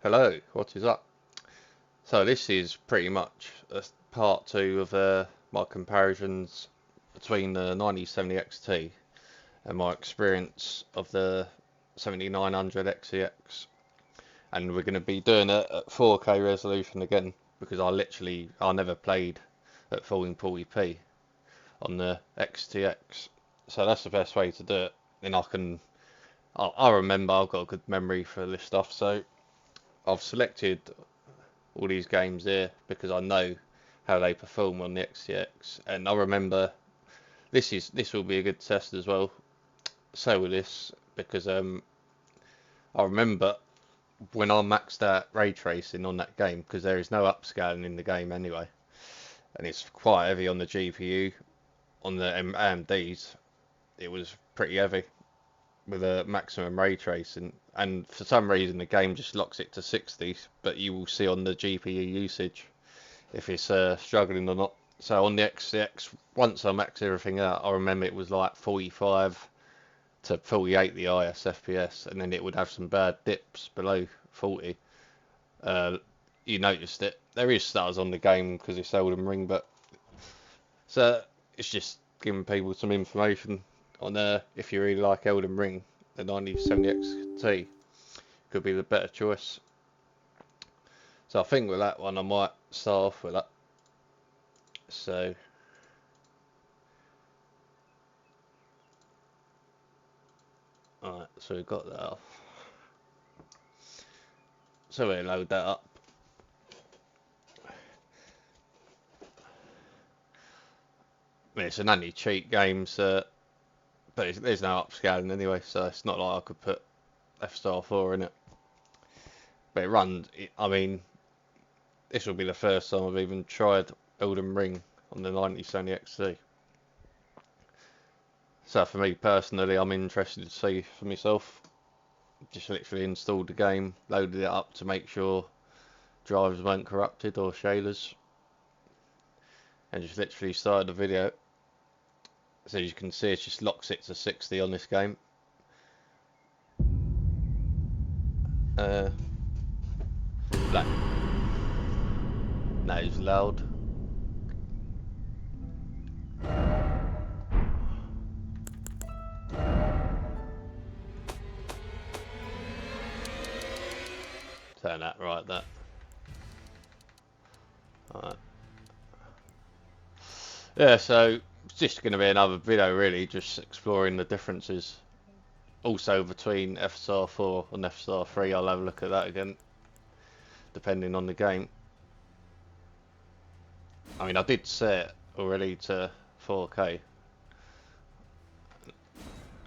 Hello, what is up? So this is pretty much a part two of my comparisons between the 9070 XT and my experience of the 7900 XEX, and we're going to be doing it at 4K resolution again because I never played at 1440p on the XTX, so that's the best way to do it. And I remember I've got a good memory for this stuff, so I've selected all these games here because I know how they perform on the XTX, and I remember this will be a good test as well. So with this, because I remember when I maxed out ray tracing on that game, because there is no upscaling in the game anyway, and it's quite heavy on the GPU. On the AMDs, it was pretty heavy with a maximum ray tracing, and for some reason the game just locks it to 60, but you will see on the GPU usage if it's struggling or not. So on the XCX, once I maxed everything out, I remember it was like 45 to 48 the IS FPS, and then it would have some bad dips below 40. Uh, you noticed it. There is stars on the game because it's Elden Ring, but so it's just giving people some information on if you really like Elden Ring, the 9070 XT could be the better choice. So I think with that one I might start off with that. So alright, so we've got that off. So we load that up. I mean, it's an anti-cheat game, so, but there's no upscaling anyway, so it's not like I could put FSR 4 in it. But it runs, I mean, this will be the first time I've even tried Elden Ring on the 9070 XT. So for me personally, I'm interested to see for myself. Just literally installed the game, loaded it up to make sure drivers weren't corrupted or shaders, and just literally started the video. So as you can see, it just locks it to 60 on this game. That is loud. Turn that right there. Alright. Yeah, so it's just going to be another video really, just exploring the differences. Also between FSR 4 and FSR 3, I'll have a look at that again, depending on the game. I mean, I did set it already to 4K.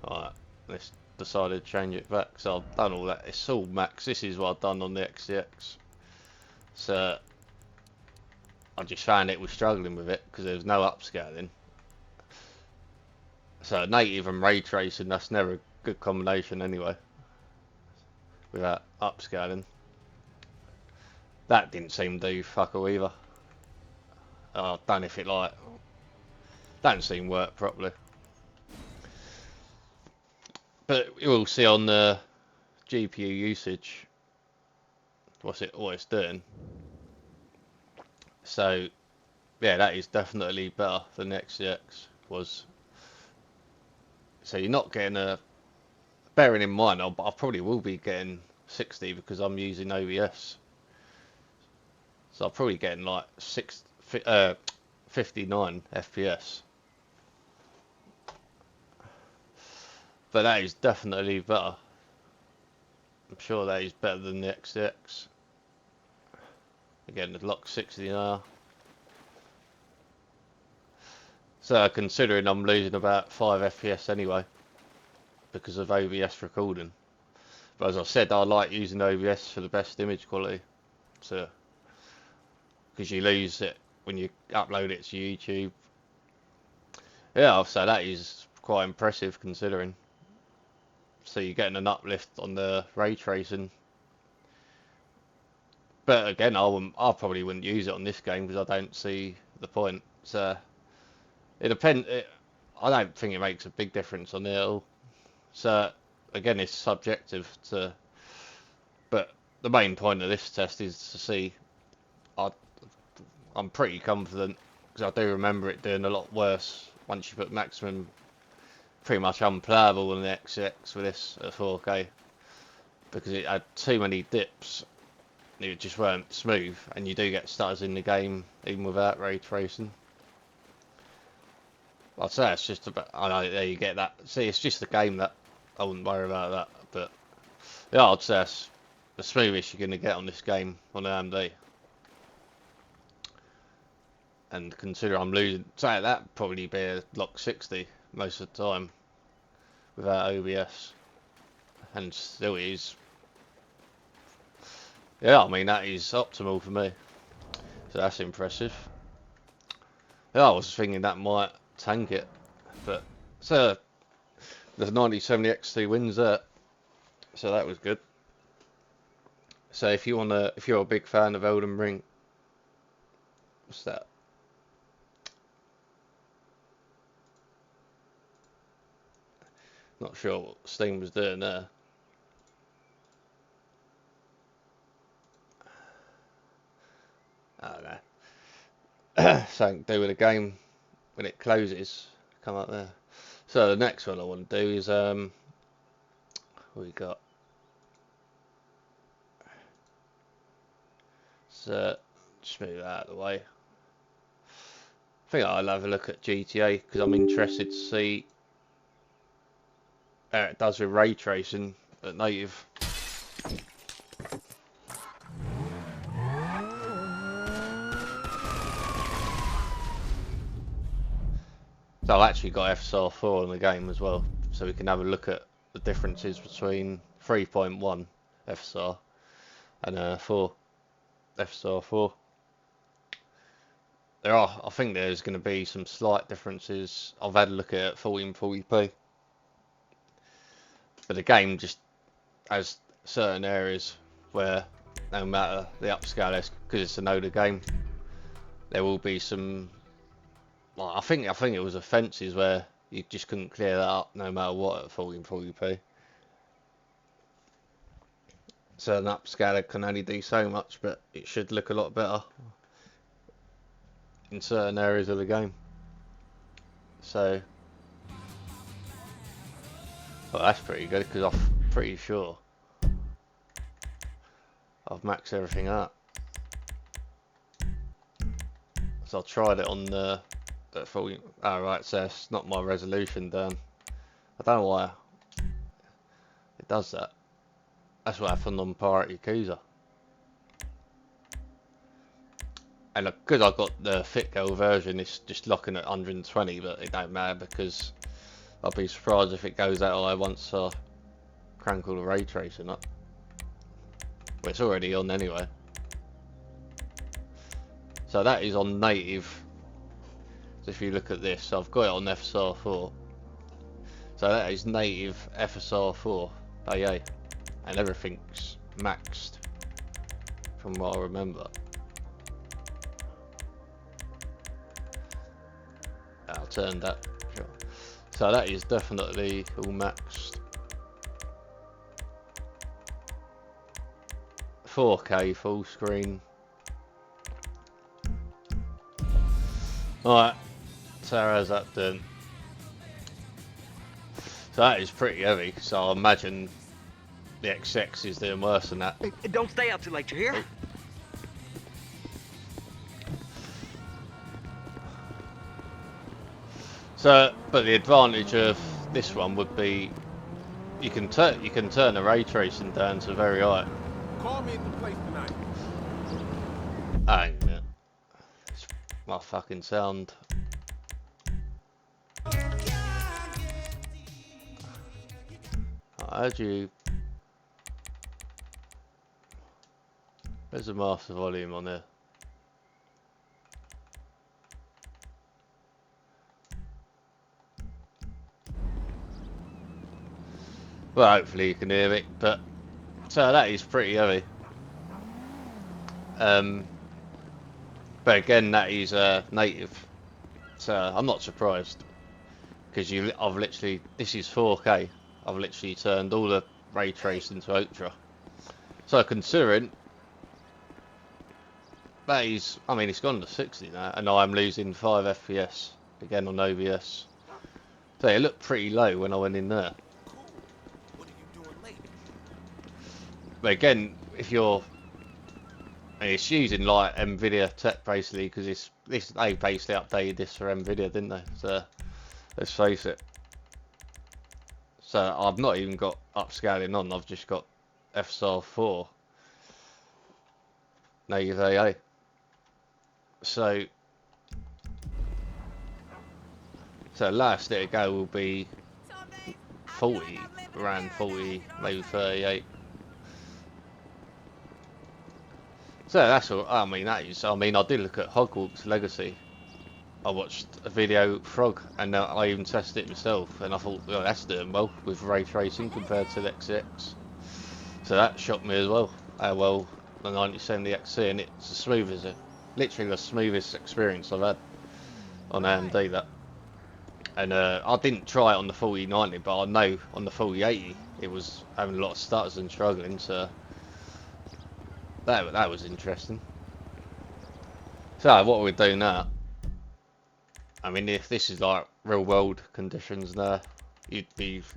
Alright, let's decided to change it back, so I've done all that. It's all max. This is what I've done on the XTX. So I just found it was struggling with it because there was no upscaling. So native and ray tracing, that's never a good combination anyway, without upscaling. That didn't seem to do fuck all either. I don't know if it don't seem to work properly. But you will see on the GPU usage what it's doing. So yeah, that is definitely better than the XTX was. So you're not getting bearing in mind, I probably will be getting 60 because I'm using OBS. So I'm probably getting like 59 FPS. But that is definitely better. I'm sure that is better than the XTX. Again, the lock 60 now. So considering I'm losing about 5 FPS anyway because of OBS recording. But as I said, I like using OBS for the best image quality. So because you lose it when you upload it to YouTube. Yeah, so that is quite impressive considering. So you're getting an uplift on the ray tracing. But again, I probably wouldn't use it on this game because I don't see the point. So it depends. I don't think it makes a big difference on it at all. So again, it's subjective to. But the main point of this test is to see. I'm pretty confident because I do remember it doing a lot worse once you put maximum. Pretty much unplayable on the XX with this at 4K because it had too many dips. It just weren't smooth, and you do get stutters in the game even without ray tracing. I'd say it's just about. I know there you get that. See, it's just the game that I wouldn't worry about that. But yeah, I'd say it's the smoothest you're gonna get on this game on AMD. And consider I'm losing, say that probably be a lock 60 most of the time without OBS, and still is. Yeah, I mean that is optimal for me, so that's impressive. Yeah, I was thinking that might tank it, but so the 9070 XT wins that, so that was good. So if you're a big fan of Elden Ring, what's that? Not sure what Steam was doing there. I don't know. Something to do with the game when it closes, come up there. So the next one I want to do is what we got. So just move that out of the way. I think I'll have a look at GTA because I'm interested to see how it does with ray tracing at native. So I've actually got FSR 4 in the game as well, so we can have a look at the differences between 3.1 FSR and 4 FSR 4. I think there's going to be some slight differences. I've had a look at it at 1440p, but the game just has certain areas where no matter the upscale, because it's an older game, there will be some. Like, I think it was offences where you just couldn't clear that up no matter what at 1440p. So an upscaler can only do so much, but it should look a lot better in certain areas of the game. So, well, that's pretty good because I'm pretty sure I've maxed everything out. So I tried it on the 40. Oh, right, so it's not my resolution down. I don't know why it does that. That's what happened on Pirate Yakuza. And because I got the Fit Girl version, it's just locking at 120, but it don't matter because I'll be surprised if it goes that high once I crank all the ray tracing up. Well, it's already on anyway. So that is on native. So if you look at this, I've got it on FSR 4. So that is native FSR 4 AA, and everything's maxed from what I remember. I'll turn that. Sure. So that is definitely all maxed. 4K full screen. Alright, so how's that done? So that is pretty heavy, so I imagine the XX is doing worse than that. Hey, don't stay out too late, you hear? So, but the advantage of this one would be you can turn the ray tracing down to very high. Call me at the place tonight. Hang on a minute. It's my fucking sound. How do you? Where's the master volume on there? Well, hopefully you can hear me, but so that is pretty heavy. But again, that is native, so I'm not surprised because I've literally, this is 4K. I've literally turned all the ray tracing to ultra. So considering that is, I mean, it's gone to 60 now, and I'm losing 5 FPS again on OBS. So it looked pretty low when I went in there. Cool. What are you doing late? But again, if you're, and it's using like NVIDIA tech basically, because they basically updated this for NVIDIA, didn't they? So let's face it. So I've not even got upscaling on. I've just got FSR 4 native AA. So last it go will be 40, around 40, maybe 38. So that's all. I mean, that is. I mean, I did look at Hogwarts Legacy. I watched a video Frog, and I even tested it myself, and I thought, well, that's doing well with ray tracing compared to the XCX. So that shocked me as well. How well the 9070 XC, and it's the smoothest, literally the smoothest experience I've had on AMD. That, and I didn't try it on the 4090, but I know on the 4080 it was having a lot of stutters and struggling. So that was interesting. So what we do now? I mean, if this is like real world conditions now, you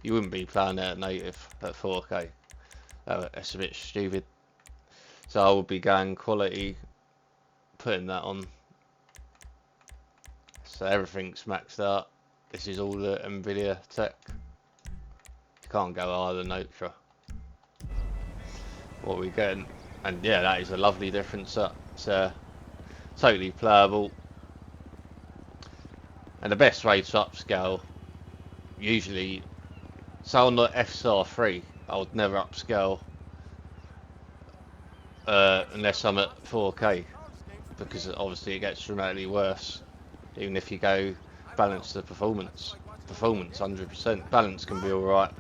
wouldn't be playing it at native at 4K. That's a bit stupid. So I would be going quality, putting that on. So everything's maxed out. This is all the NVIDIA tech. You can't go higher than Ultra. What we getting? And yeah, that is a lovely difference. It's totally playable. And the best way to upscale, usually, so on the FSR 3, I would never upscale unless I'm at 4K, because obviously it gets dramatically worse, even if you go balance to performance. Performance 100%, balance can be alright,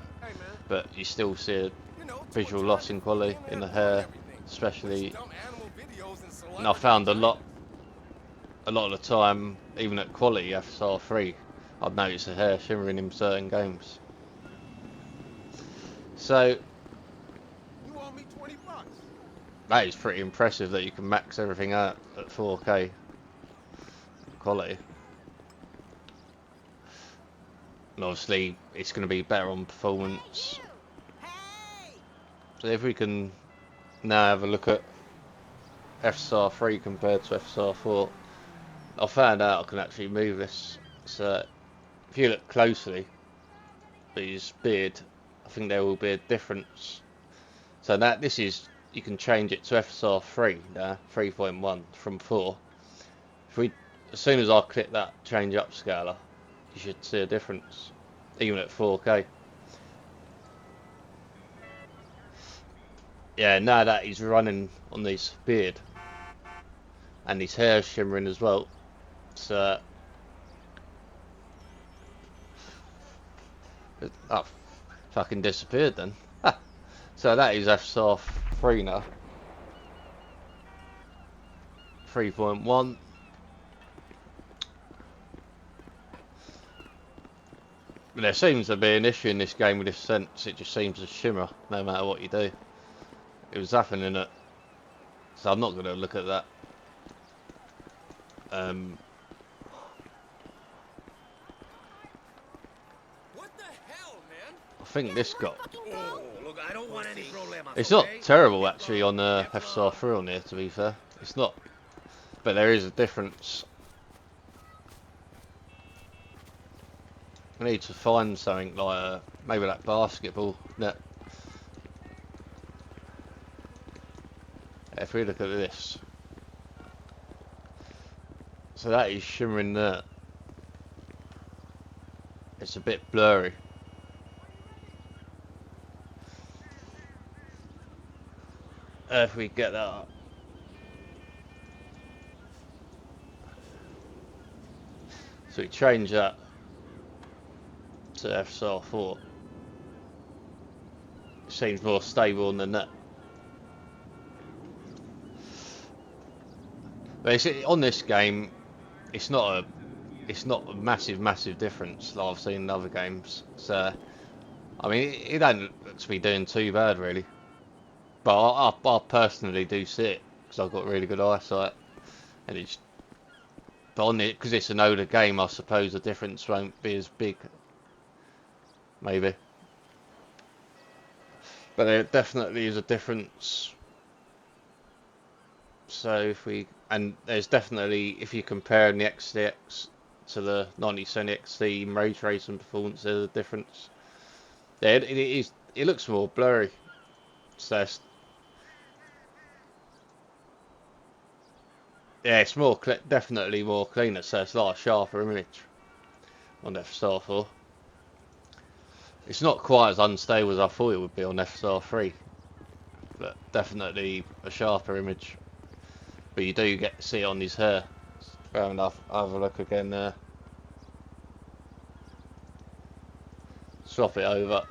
but you still see a visual loss in quality in the hair, especially. And I found a lot of the time, even at quality FSR 3, I'd notice the hair shimmering in certain games. So that is pretty impressive that you can max everything out at 4K quality. And obviously it's going to be better on performance. So if we can now have a look at FSR 3 compared to FSR 4, I found out I can actually move this. So if you look closely at his beard, I think there will be a difference. So that this is, you can change it to FSR 3 now, 3.1 from 4. As soon as I click that change upscaler, you should see a difference, even at 4K. Yeah, now that he's running on this beard, and his hair shimmering as well. So that fucking disappeared then. So that is FSR 3 now. 3.1. But there seems to be an issue in this game with this sense. It just seems to shimmer no matter what you do. It was happening it. So I'm not going to look at that. What the hell, man? I think this got. Oh, look, I don't want any problemas. It's not terrible actually on FSR 3 on here, to be fair. It's not. But there is a difference. I need to find something like maybe that basketball net. If we look at this, so that is shimmering there. It's a bit blurry. If we get that up. So we change that to FSR 4. It seems more stable than that. But on this game, it's not a massive difference like I've seen in other games. So I mean, it don't look to be doing too bad really. But I personally do see it because I've got really good eyesight, and it's but on it because it's an older game. I suppose the difference won't be as big, maybe. But there definitely is a difference. So there's definitely, if you compare the XTX to the 9070 XT in ray tracing performance, there's a difference. Yeah, it looks more blurry. So yeah, it's definitely more cleaner. So it's like a sharper image on FSR 4. It's not quite as unstable as I thought it would be on FSR 3, but definitely a sharper image. But you do get to see it on his hair. Fair enough. I'll have a look again there. Swap it over.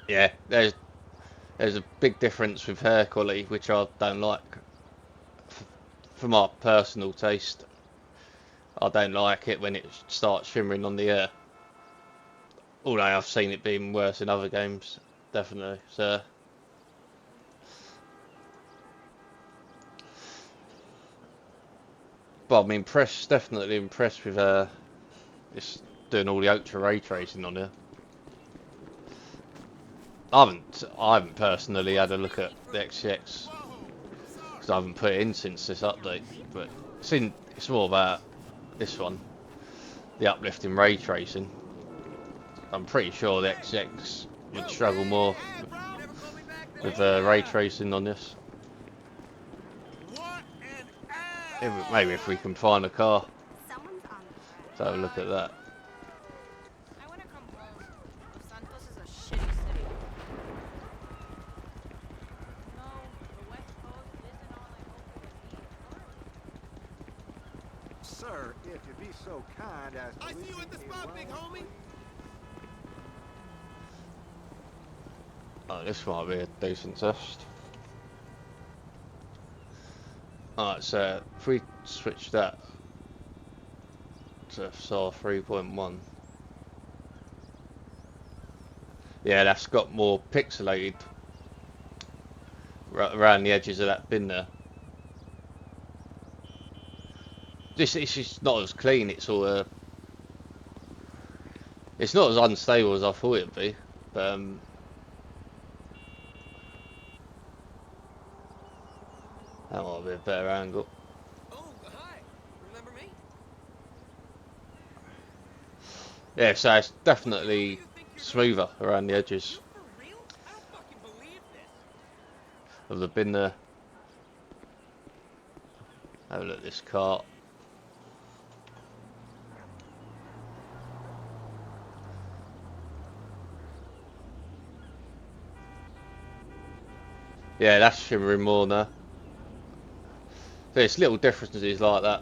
Yeah, there's a big difference with hair quality, which I don't like. For my personal taste, I don't like it when it starts shimmering on the hair. Although I've seen it being worse in other games, definitely. So, but I'm impressed, definitely impressed with this doing all the ultra ray tracing on here. I haven't personally had a look at the XGX because I haven't put it in since this update. But it's more about this one, the uplift in ray tracing. I'm pretty sure the XGX would struggle more with ray tracing on this. Maybe if we can find a car to have a look at that. I want to come home. Santos is a shitty city. No, the West Coast isn't all I hope it would be. Sir, if you be so kind as to I see you at the spot, big homie. Oh, this might be a decent test. Alright, so if we switch that to FSR 3.1, yeah, that's got more pixelated around the edges of that bin there. This is not as clean. It's all it's not as unstable as I thought it'd be, but that might be a better angle. Oh, hi. Remember me? Yeah, so it's definitely smoother around the edges You for real? I don't fucking believe this. of the bin there. Have a look at this cart. Yeah, that's shimmering more now. There's little differences like that,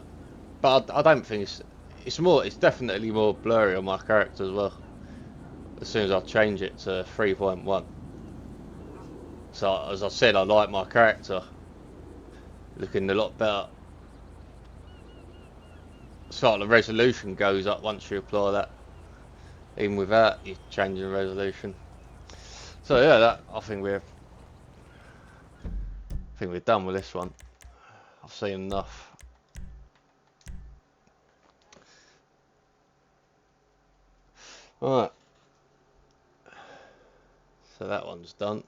but I don't think it's definitely more blurry on my character as well. As soon as I change it to 3.1. So as I said, I like my character looking a lot better. It's like the resolution goes up once you apply that, even without you changing resolution. So yeah, I think we're done with this one. I've seen enough. Alright. So that one's done.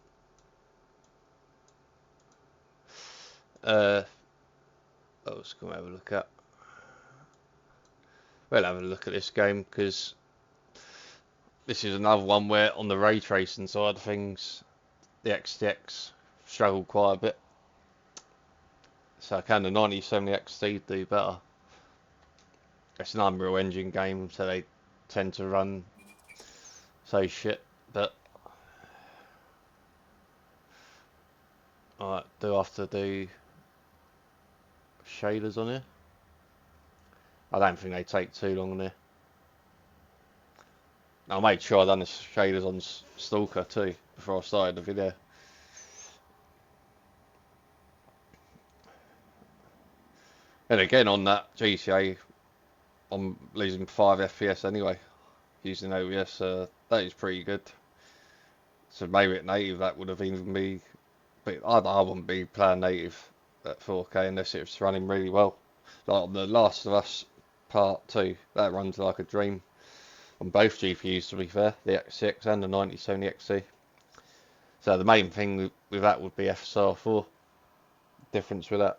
What else can we have a look at? We'll have a look at this game because this is another one where on the ray tracing side of things, the XTX struggled quite a bit. So can the 9070 XT do better? It's an Unreal Engine game, so they tend to run so shit. But alright, do I have to do shaders on here? I don't think they take too long on here. I made sure I done the shaders on Stalker too before I started the video. And again on that GTA, I'm losing 5 FPS anyway using OBS That is pretty good. So maybe at native that would have even be, but I wouldn't be playing native at 4K unless it's running really well. Like the Last of Us Part 2, that runs like a dream on both GPUs to be fair, the XCX and the 9070 XT. So the main thing with that would be FSR 4. Difference with that.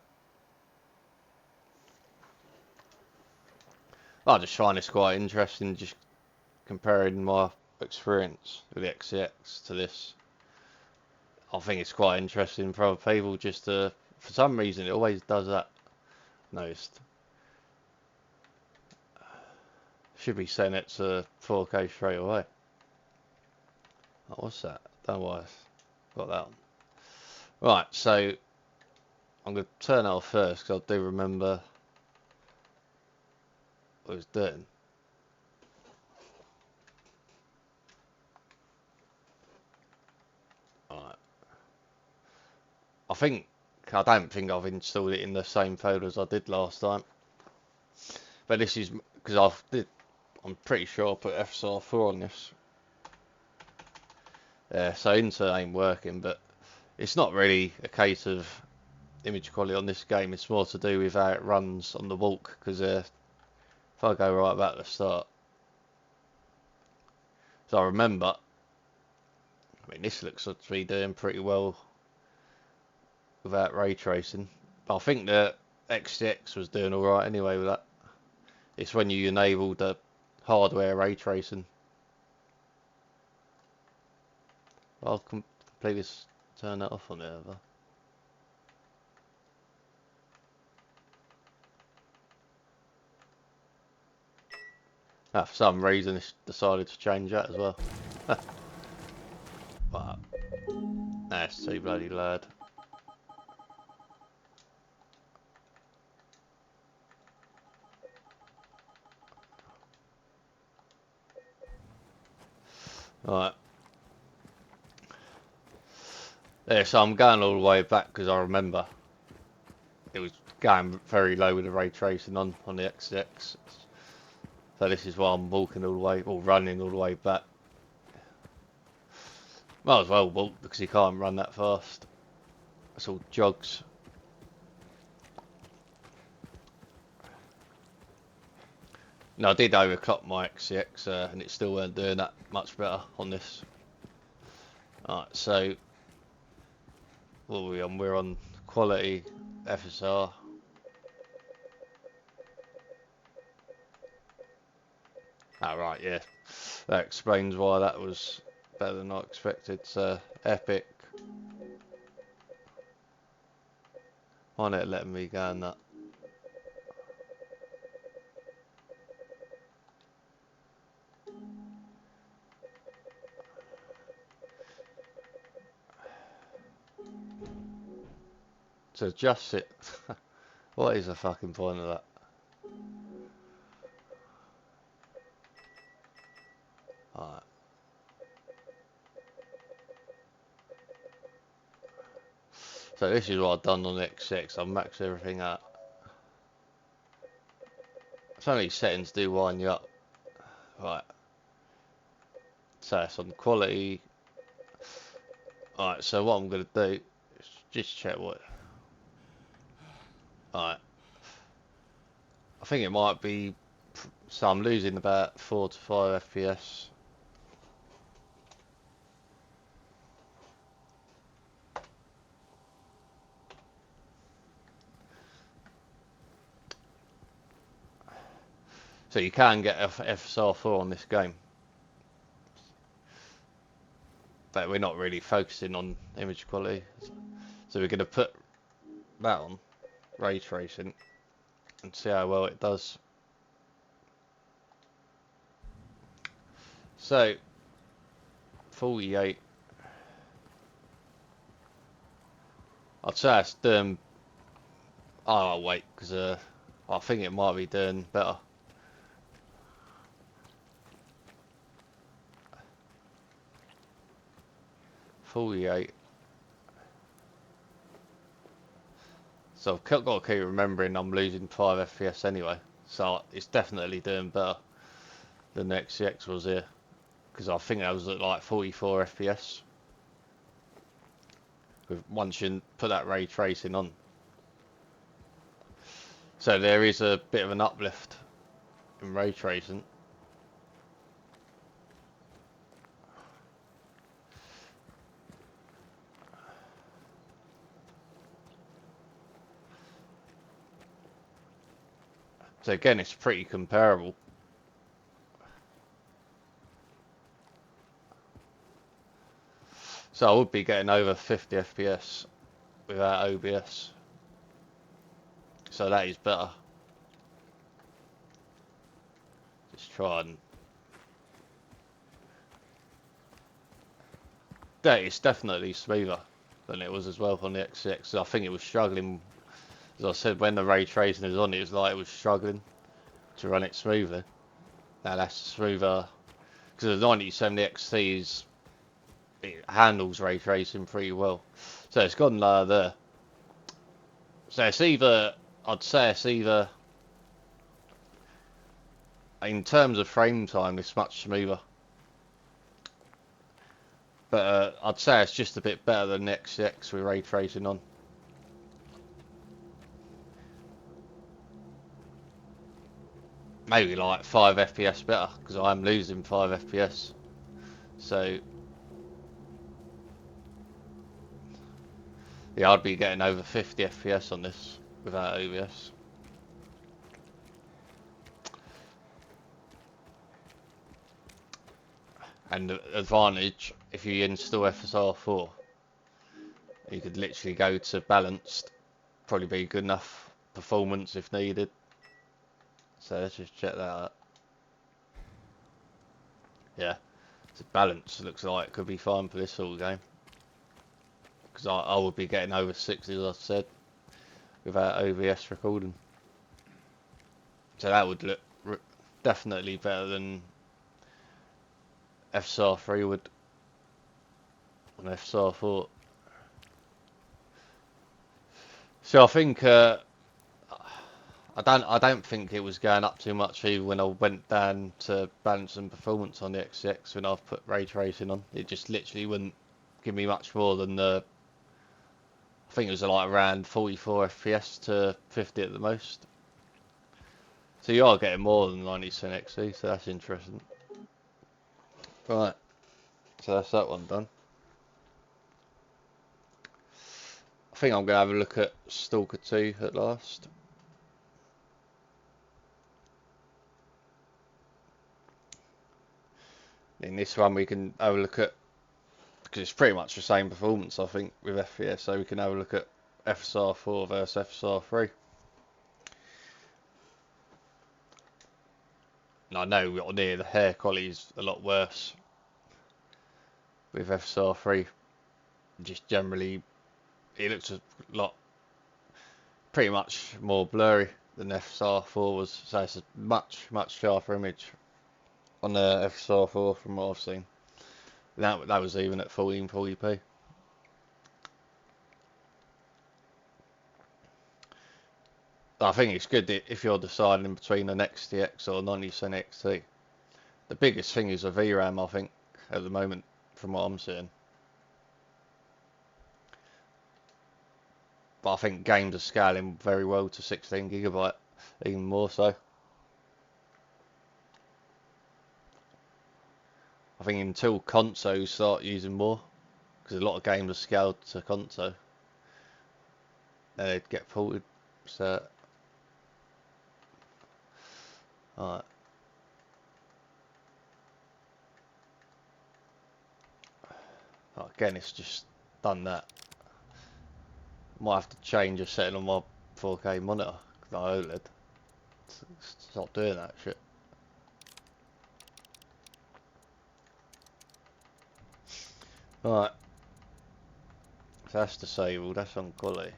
I just find this quite interesting, just comparing my experience with the XCX to this. I think it's quite interesting for other people just to, for some reason it always does that. Noticed. Should be setting it to 4K straight away. Oh, what's that? Don't know why I got that on. Right, so I'm going to turn it off first because I do remember what it was doing. Alright. I don't think I've installed it in the same folder as I did last time. But this is because I'm pretty sure I put FSR 4 on this. Yeah, so insert ain't working, but it's not really a case of image quality on this game. It's more to do with how it runs on the walk, because if I go right back to the start, so I remember, I mean this looks to be doing pretty well without ray tracing. But I think the XTX was doing alright anyway with that. It's when you enable the hardware ray tracing. I'll completely turn that off on there. For some reason it's decided to change that as well. But that's too bloody loud. Right. Yeah, so I'm going all the way back because I remember it was going very low with the ray tracing on the XTX. So this is why I'm walking all the way, or running all the way back. Might as well walk because you can't run that fast. It's all jogs. No, I did overclock my XCX and it still weren't doing that much better on this. Alright, so what are we on? We're on quality FSR. Right, yeah. That explains why that was better than I expected. So epic. Why not letting me go on that? So just it. What is the fucking point of that? Alright. So this is what I've done on the X6. I've maxed everything out. Some of these settings do wind you up. Right. So it's on quality. Alright, so what I'm going to do is just check what. Alright. I think it might be. So I'm losing about 4 to 5 FPS. So you can get FSR 4 on this game. But we're not really focusing on image quality. So we're going to put that on, ray tracing, and see how well it does. So 48. I'd say it's doing. Oh, I'll wait because I think it might be doing better. .48. So I've got to keep remembering I'm losing 5 FPS anyway. So it's definitely doing better than the XCX was here. because I think that was at like 44 FPS. Once you put that ray tracing on, so there is a bit of an uplift in ray tracing. So again, it's pretty comparable. So I would be getting over 50 FPS without OBS. So that is better. Just try and... That is definitely smoother than it was as well on the XCX. I think it was struggling, as I said, when the ray tracing was on, it was like it was struggling to run it smoothly. Now that's smoother, because the 9070 XT is, it handles ray tracing pretty well. So it's gone lower there. So it's either, I'd say it's either, in terms of frame time, it's much smoother. But I'd say it's just a bit better than the XCX with ray tracing on. Maybe like 5 FPS better, because I'm losing 5 FPS. So yeah, I'd be getting over 50 FPS on this without OBS. And the advantage, if you install FSR 4, you could literally go to balanced, probably be good enough performance if needed. So let's just check that out. Yeah, so balanced looks like it could be fine for this sort of game. Because I would be getting over 60, as I said, without OBS recording. So that would look definitely better than FSR 3 would on FSR 4. So I think I don't think it was going up too much even when I went down to balance and performance on the XCX when I've put ray tracing on. It just literally wouldn't give me much more than the, I think it was like around 44 FPS to 50 at the most. So you are getting more than 90% XC, so that's interesting. Right, so that's that one done. I think I'm going to have a look at Stalker 2 at last. In this one we can have a look at, because it's pretty much the same performance I think with FPS, so we can have a look at FSR 4 versus FSR 3. And I know on here the hair quality is a lot worse with FSR 3. Just generally it looks a lot, pretty much more blurry than FSR 4 was, so it's a much sharper image on the FSR 4 from what I've seen. That was even at 1440p. I think it's good if you're deciding between an XTX or 90% XT. The biggest thing is a VRAM, I think, at the moment, from what I'm seeing. But I think games are scaling very well to 16GB, even more so. I think until consoles start using more, because a lot of games are scaled to console, then they'd get ported. So, alright. Again, it's just done that. Might have to change a setting on my 4K monitor, because I OLED. Stop doing that shit. Right. So that's disabled, that's on quality.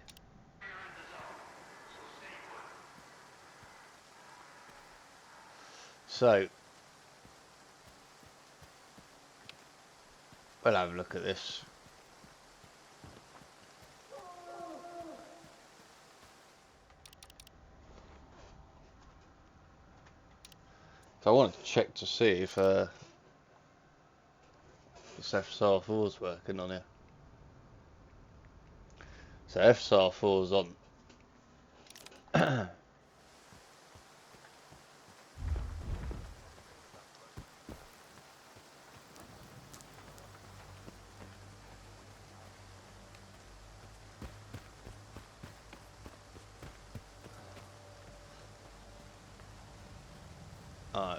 So, we'll have a look at this. So I wanted to check to see if It's FSR 4's working on here. So FSR 4's on.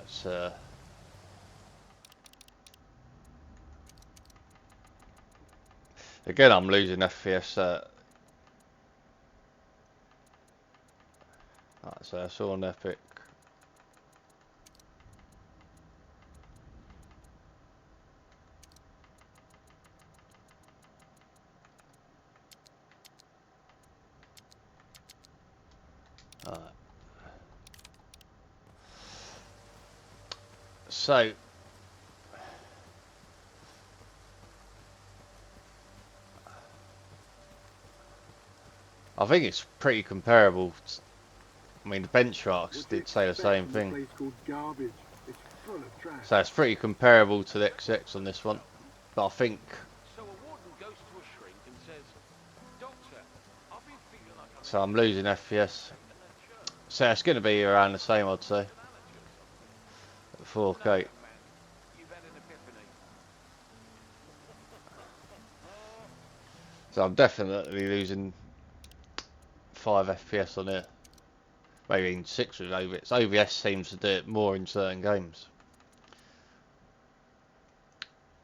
It's again, I'm losing FPS. So that's all on Epic. So I think it's pretty comparable. I mean, the benchmarks did say the same thing. So it's pretty comparable to the XX on this one. But I think. So a warden goes to a shrink and says, Doctor, I've been feeling like I'm So I'm losing FPS. So it's going to be around the same, I'd say. At 4K. You've had an epiphany. So I'm definitely losing 5 FPS on it. Maybe even 6 with OBS. OBS seems to do it more in certain games.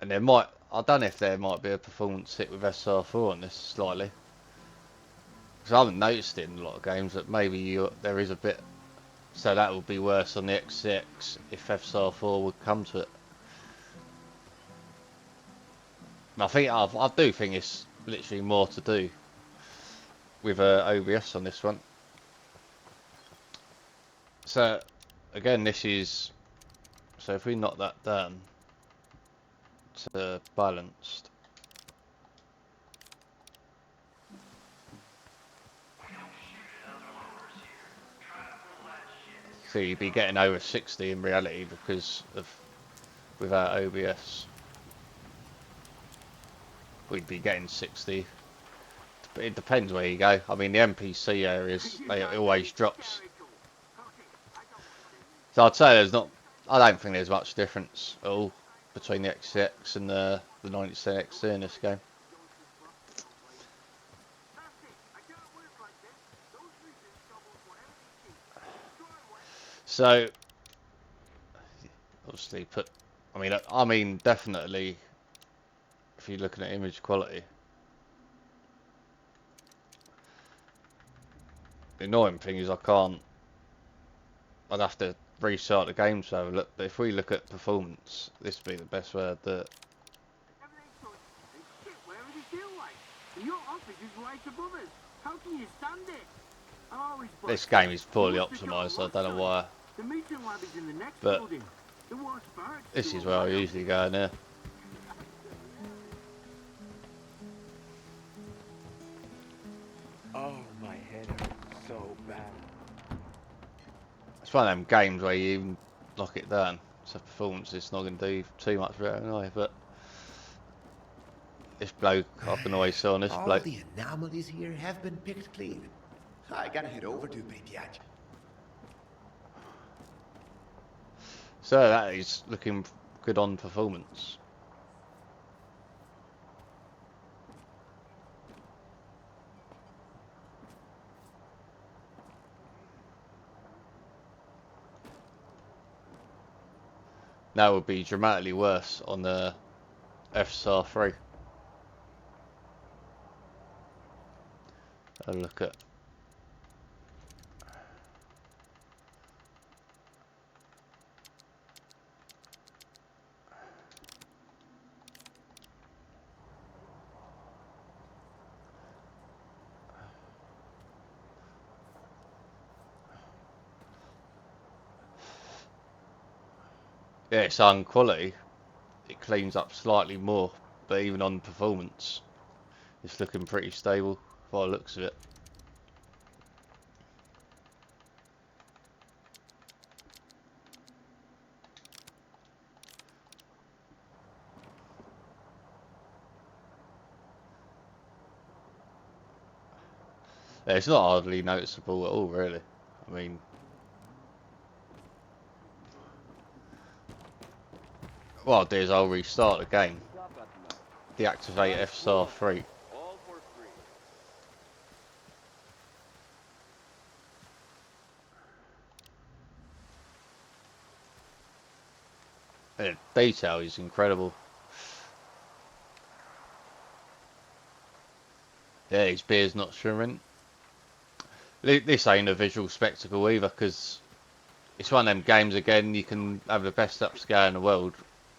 And there might, I don't know if there might be a performance hit with SR4 on this slightly. Because I haven't noticed it in a lot of games that maybe there is a bit. So that would be worse on the XX if FSR4 would come to it. And I do think it's literally more to do with OBS on this one. So again, this is, so if we knock that down to balanced, so you'd be getting over 60 in reality because of without OBS we'd be getting 60. It depends where you go. I mean, the NPC areas, it always drops. So I'd say I don't think there's much difference at all between the XX and the 90% XC in this game. So obviously I mean definitely if you're looking at image quality, the annoying thing is I'd have to restart the game to have a look, but if we look at performance, this would be the best way to do it. This game is poorly optimised, so I don't know why. But this is where I usually go in here. Oh, my head hurts so bad. It's one of them games where you even knock it down, so performance is not going to do too much better anyway, but this bloke, I can always saw on this All bloke. the anomalies here have been picked clean. I gotta head over to Pripyat. So that is looking good on performance. That would be dramatically worse on the FSR 3. Have a look at. Yeah, it's on quality. It cleans up slightly more, but even on performance, it's looking pretty stable by the looks of it. It's not hardly noticeable at all, really. I mean, what I'll do is I'll restart the game, deactivate FSR 3. All for free. The detail is incredible. Yeah, his beard's not shimmering. This ain't a visual spectacle either, because it's one of them games again, you can have the best upscale in the world,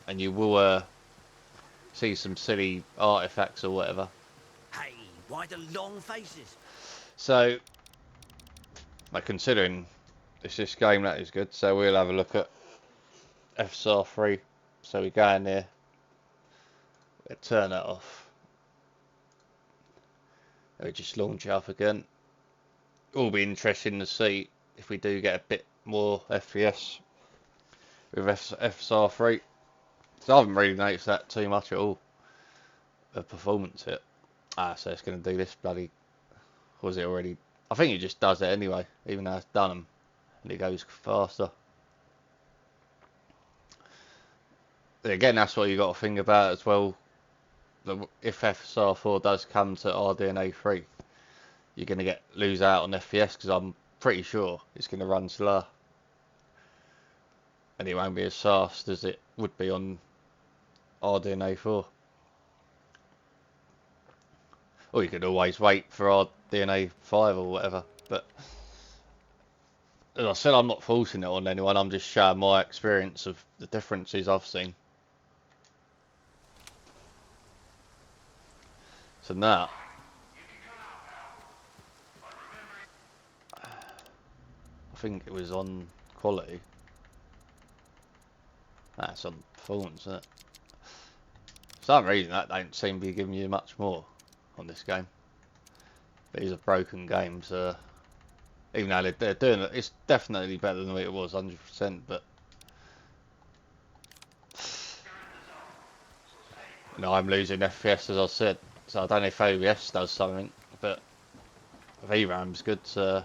and you will see some silly artifacts or whatever. Hey, why the long faces? So, like, considering it's this game, that is good. So we'll have a look at FSR 3. So we go in there, we turn that off. We just launch it up again. It will be interesting to see if we do get a bit more FPS with FSR 3. So I haven't really noticed that too much at all. The performance hit. So it's going to do this bloody... Was it already... I think it just does it anyway, even though it's done them. And it goes faster. But again, that's what you got to think about as well. If FSR 4 does come to RDNA 3, you're going to lose out on FPS, because I'm pretty sure it's going to run slower. And it won't be as fast as it would be on RDNA 4. Or you could always wait for RDNA 5 or whatever. But as I said, I'm not forcing it on anyone, I'm just showing my experience of the differences I've seen. So now, I think it was on quality. That's on performance, isn't it? For some reason that don't seem to be giving you much more on this game. These are broken games, even though they're doing it, it's definitely better than it was 100%, but no, I'm losing FPS as I said, so I don't know if OBS does something, but VRAM's good, so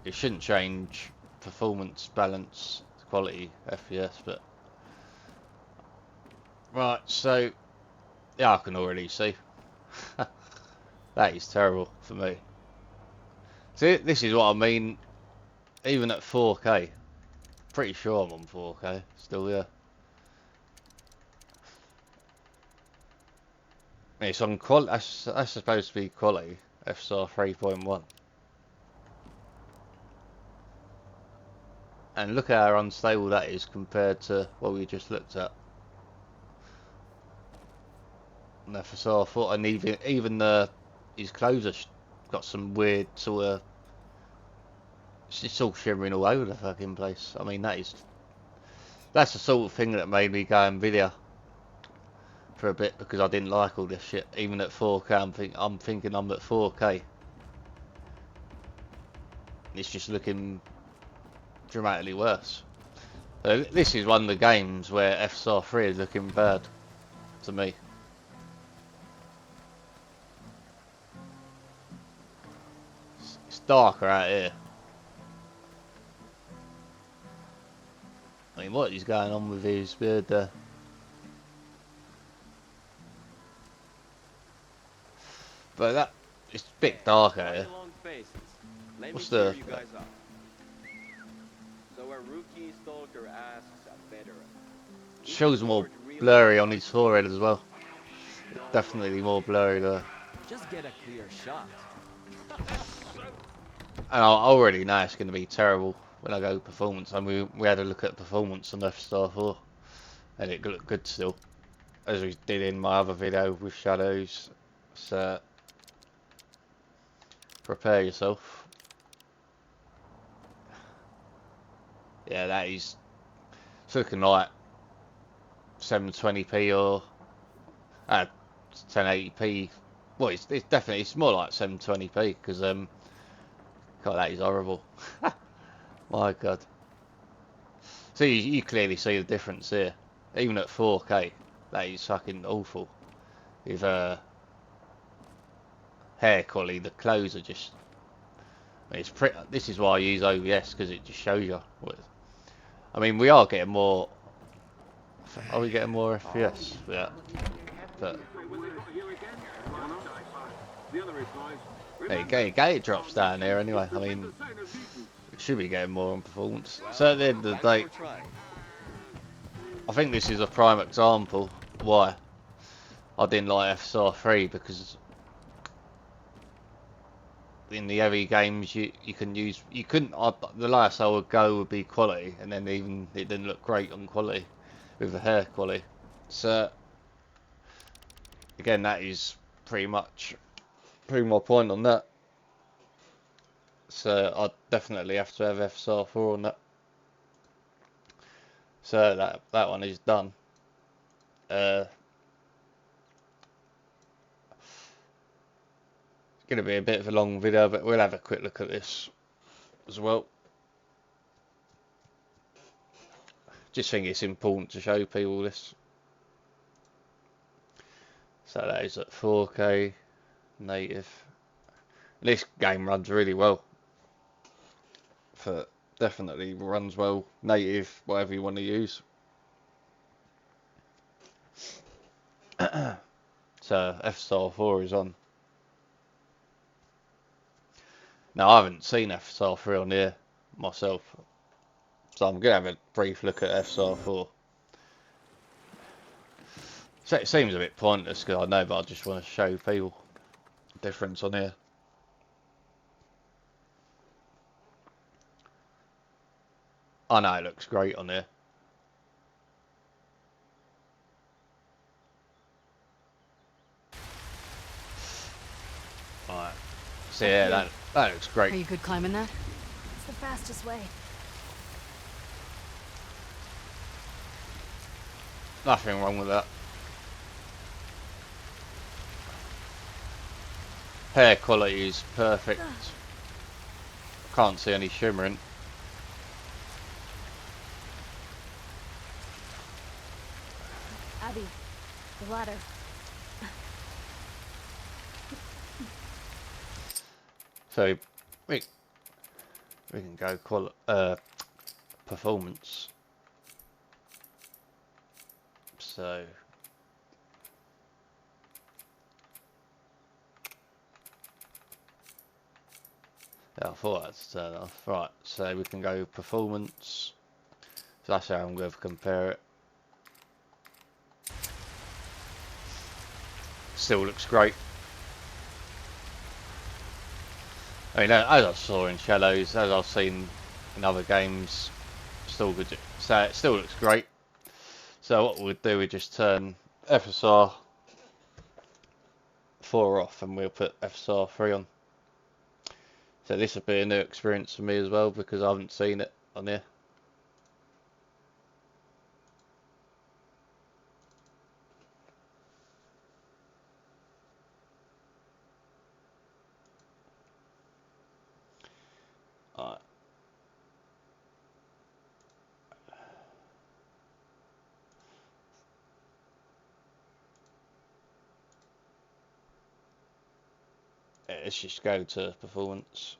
it shouldn't change performance, balance, quality, FPS, but right, so yeah, I can already see that is terrible for me. See, this is what I mean, even at 4K, pretty sure I'm on 4K still, yeah. It's on quality, that's supposed to be quality, FSR 3.1. And look at how unstable that is compared to what we just looked at. And FSR 4, and even his clothes have got some weird sort of... It's just all shimmering all over the fucking place. I mean, that's the sort of thing that made me go Nvidia for a bit, because I didn't like all this shit. Even at 4K, I'm thinking I'm at 4K. It's just looking dramatically worse. So this is one of the games where FSR 3 is looking bad to me. It's darker out here. I mean, what is going on with his beard there? But that, it's a bit dark out here. What's the... So a rookie stalker asks a veteran. Shows more blurry on his forehead as well. Definitely more blurry there. Just get a clear shot. And I already know it's going to be terrible when I go performance. I mean, we had a look at performance on FSR 4, and it looked good still, as we did in my other video with shadows. So prepare yourself. Yeah, that is, it's looking like 720p or 1080p. Well, it's definitely, it's more like 720p, because God, that is horrible. My God. So you clearly see the difference here. Even at 4K, that is fucking awful. With hair quality. The clothes are just. It's pretty. This is why I use OBS, because it just shows you. I mean, we are getting more. Are we getting more FPS? Yeah. But there you go, it drops down there anyway. I mean, it should be getting more on performance. So at the end of the day, I think this is a prime example why I didn't like FSR 3, because in the heavy games you couldn't. The last I would go would be quality, and then even it didn't look great on quality with the hair quality. So again, that is pretty much proving my point on that. So I'd definitely have to have FSR 4 on that. So that one is done. It's going to be a bit of a long video, but we'll have a quick look at this as well. Just think it's important to show people this. So that is at 4K native. This game runs really well. Definitely runs well native, whatever you want to use. So FSR 4 is on. Now I haven't seen FSR 3 on here myself, so I'm going to have a brief look at FSR 4. So it seems a bit pointless, because I know, but I just want to show people the difference on here. I know it looks great on here. Alright, so yeah, that looks great. Are you good climbing that? It's the fastest way. Nothing wrong with that. Hair quality is perfect. Can't see any shimmering. Abby, the ladder. So we can go performance. So yeah, I thought that's turned off. Right, so we can go performance. So that's how I'm going to compare it. Still looks great. I mean, as I saw in Shadows, as I've seen in other games, still good. So it still looks great. So what we'll do, we just turn FSR 4 off, and we'll put FSR 3 on. So this will be a new experience for me as well, because I haven't seen it on here. Alright. Yeah, let's just go to performance.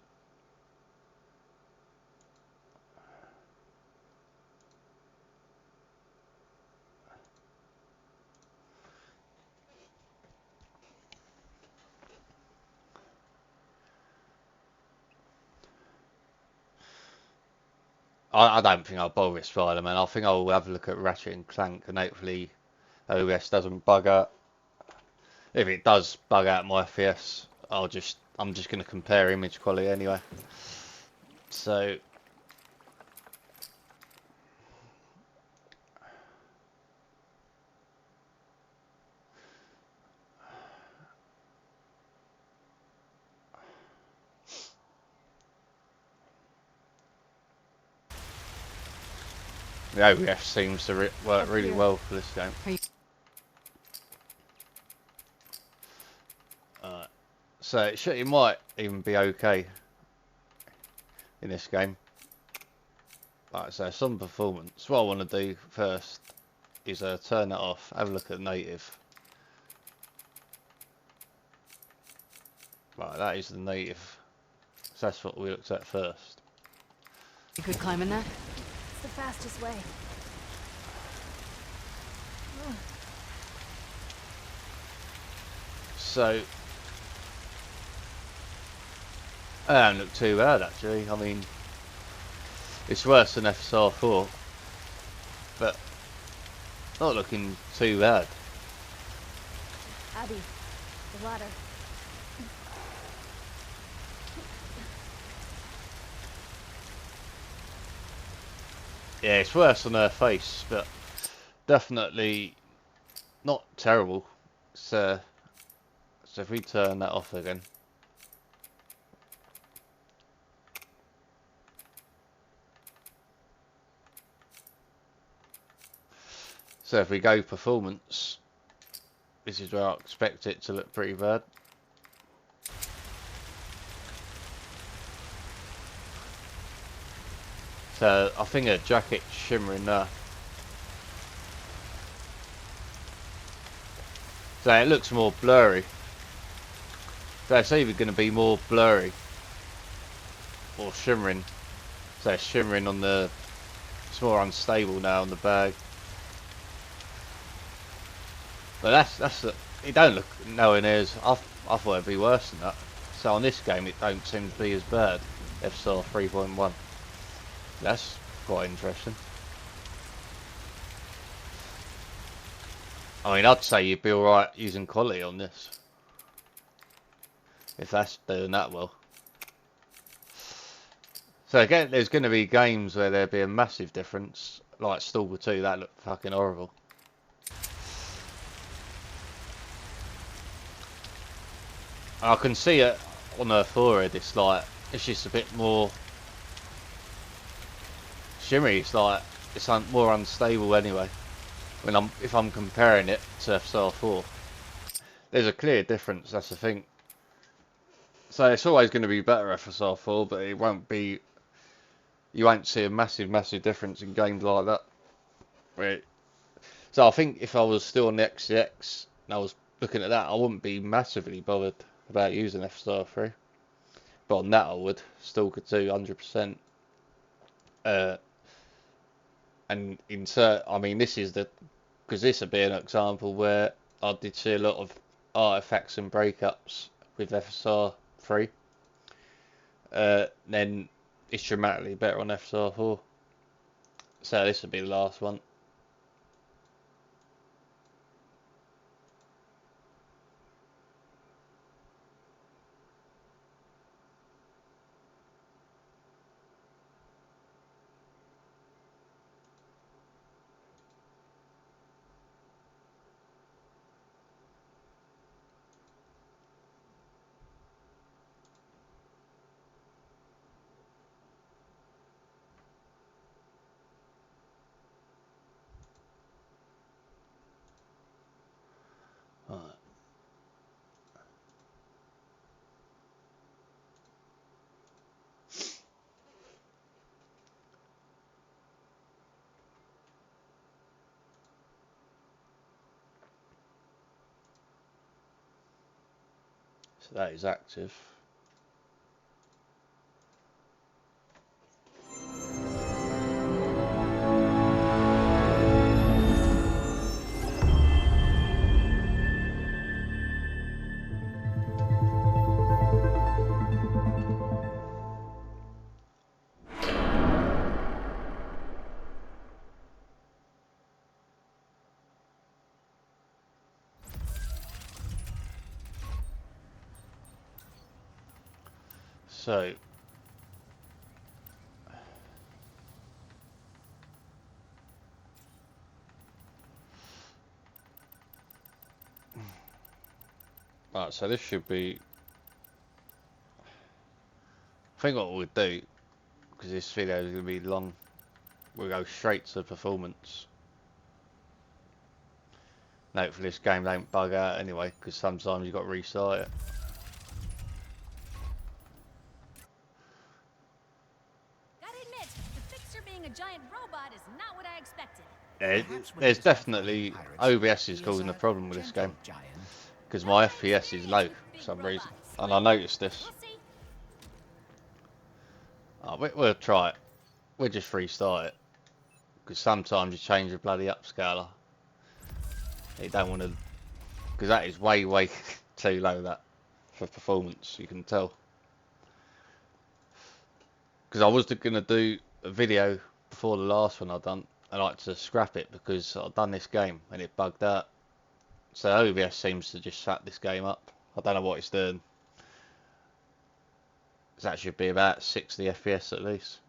I don't think I'll bother with Spider-Man. I think I'll have a look at Ratchet and Clank, and hopefully OS doesn't bug out. If it does bug out my FPS, I'm just going to compare image quality anyway. So the OS seems to work really well for this game. So it might even be okay in this game. Right, so some performance. What I want to do first is turn that off, have a look at native. Right, that is the native. So that's what we looked at first. You could climb in that? It's the fastest way. So, that don't look too bad actually. I mean, it's worse than FSR 4, but not looking too bad. Abby, the ladder. Yeah, it's worse on her face, but definitely not terrible. So if we turn that off again. So if we go performance, this is where I expect it to look pretty bad. So I think her jacket's shimmering there. So it looks more blurry. So it's either going to be more blurry or shimmering. So it's shimmering on the... It's more unstable now on the bag. But that's it don't look nowhere near as... I thought it'd be worse than that. So on this game it don't seem to be as bad. FSR 3.1. That's quite interesting. I mean, I'd say you'd be alright using quality on this. If that's doing that well. So again, there's going to be games where there'll be a massive difference. Like Stalker 2, that looked fucking horrible. I can see it on her forehead, it's like, it's just a bit more shimmery, it's like, it's more unstable anyway. If I'm comparing it to FSR 4. There's a clear difference, that's the thing. So it's always going to be better FSR 4, but it won't be, you won't see a massive difference in games like that. Right. So I think if I was still on the XCX and I was looking at that, I wouldn't be massively bothered about using FSR 3. But on that I would, Stalker 2, 100%. And insert, I mean this is the, because this would be an example where I did see a lot of artifacts and breakups with FSR 3. Then it's dramatically better on FSR 4. So this would be the last one. Right. So that is active. So right, so this should be, I think what we'll do, because this video is going to be long, we'll go straight to performance. Hopefully this game don't bug out anyway, because sometimes you've got to restart it. Gotta admit, the fixer being a giant robot is not what I expected. There's definitely OBS is causing a problem with this game, because my FPS is low for some reason. And I noticed this. Oh, we'll try it. We'll just restart it. Because sometimes you change the bloody upscaler. You don't want to... Because that is way, way too low, that, for performance, you can tell. Because I was going to do a video before the last one I'd done. I like to scrap it because I'd done this game and it bugged out. So OBS seems to just shut this game up. I don't know what it's doing. That should be about 60 FPS at least.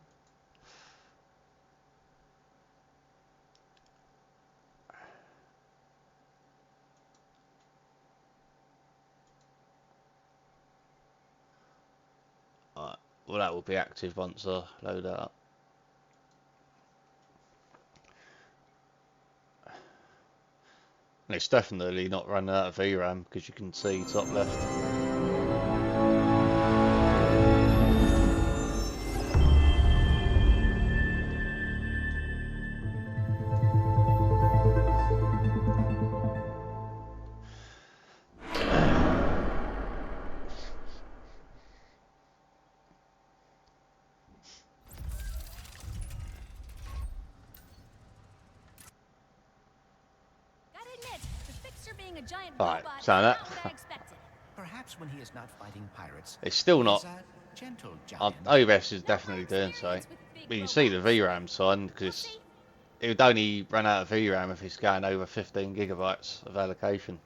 Alright, well that will be active once I load that up. And it's definitely not running out of VRAM because you can see top left. Alright, so that Perhaps when he is not fighting pirates, it's still he not. is a gentle giant. OBS is definitely doing so. But you can see the VRAM sign because it would only run out of VRAM if it's going over 15 gigabytes of allocation,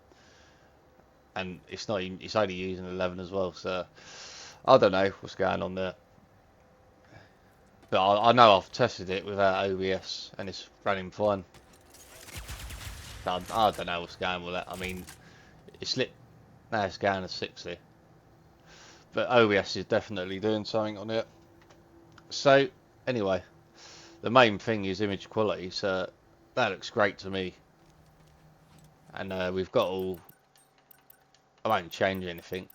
and it's not. It's only using 11 as well. So I don't know what's going on there. But I know I've tested it without OBS and it's running fine. I don't know what's going with that. I mean, it slipped. Now it's going to 60. But OBS is definitely doing something on it. So, anyway, the main thing is image quality. So, that looks great to me. And we've got all... I won't change anything.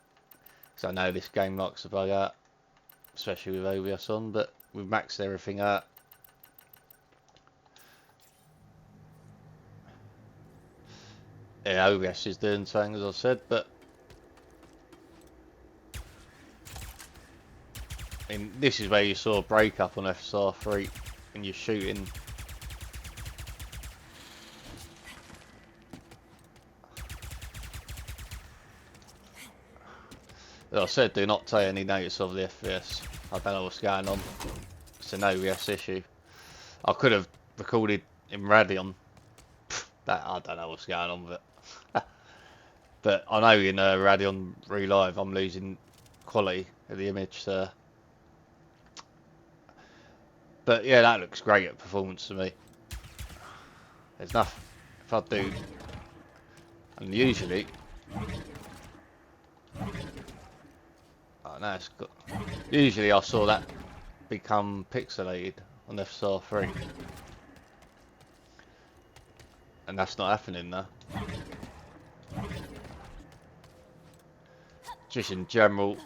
Because I know this game likes to bug out. Especially with OBS on. But we've maxed everything out. Yeah, OBS is doing something, as I said, but I mean, this is where you saw a breakup on FSR 3 and you're shooting. As I said, do not take any notice of the FPS. I don't know what's going on. It's an OBS issue. I could have recorded in Radeon. That I don't know what's going on with it. But I know in Radeon Relive I'm losing quality of the image. So. But yeah, that looks great at performance to me. There's nothing. If I do, and usually, oh no, it's got. Usually I saw that become pixelated on FSR 3, and that's not happening now. Just in general,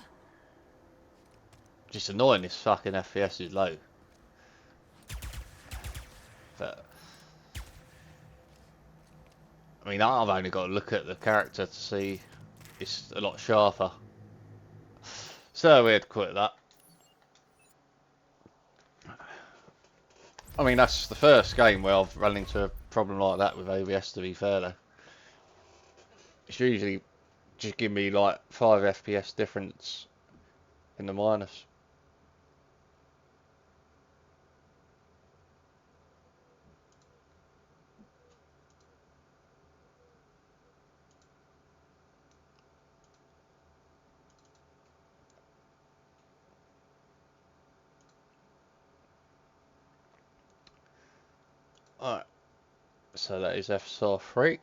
just annoying. This fucking FPS is low. But I mean, I've only got to look at the character to see it's a lot sharper. So we had to quit that. I mean, that's the first game where I've run into a problem like that with OBS, to be fair though. It's usually just give me like 5 FPS difference in the minus. Alright, so that is FSR 3.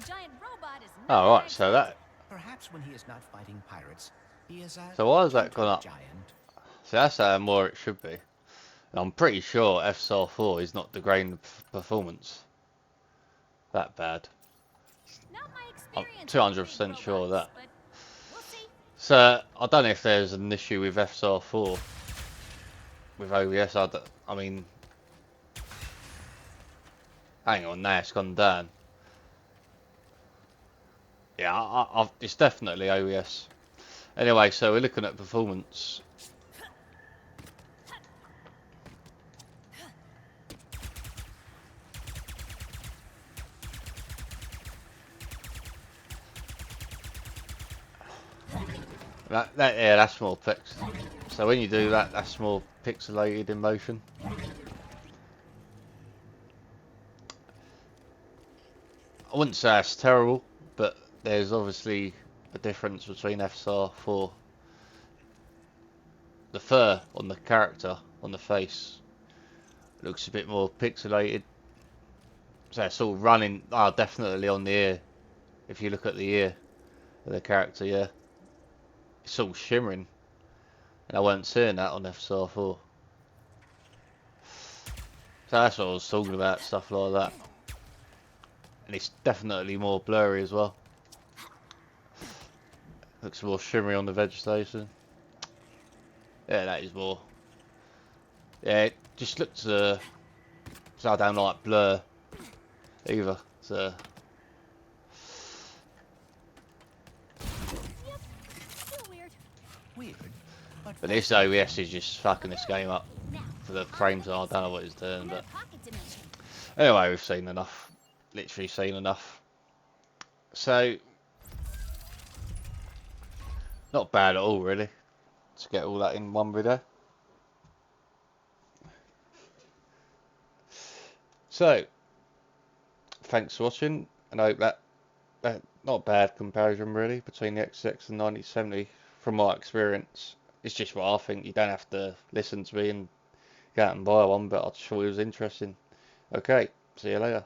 giant robot is Oh, not right, so that... Perhaps when he is not fighting pirates, he is a So why has that gone up? giant. So that's how more it should be. And I'm pretty sure FSR 4 is not degrading the performance that bad. not my I'm experience with 200% big sure of that. robots, but we'll see. So I don't know if there's an issue with FSR 4 with OBS. I mean, hang on, now it's gone down. Yeah, it's definitely OBS. Anyway, so we're looking at performance. Yeah, that's more pixel. So when you do that, that's more pixelated in motion. I wouldn't say it's terrible, but there's obviously a difference between FSR 4. The fur on the character, on the face, looks a bit more pixelated. So it's all running, definitely on the ear. If you look at the ear of the character, yeah. It's all shimmering. And I weren't seeing that on FSR 4. So that's what I was talking about, stuff like that. And it's definitely more blurry as well. Looks more shimmery on the vegetation. Yeah, that is more. Yeah, it just looks so I don't like blur either. So Yep, still weird. Weird, but this OBS is just fucking this game up Now, for the frames. I don't know what it's doing, another but pocket dimension. anyway, we've seen enough. Literally seen enough. So not bad at all, really, to get all that in one video. So thanks for watching, and I hope that not bad comparison really between the XX and 9070 from my experience. It's just what I think. You don't have to listen to me and go out and buy one, but I just thought it was interesting. Okay, see you later.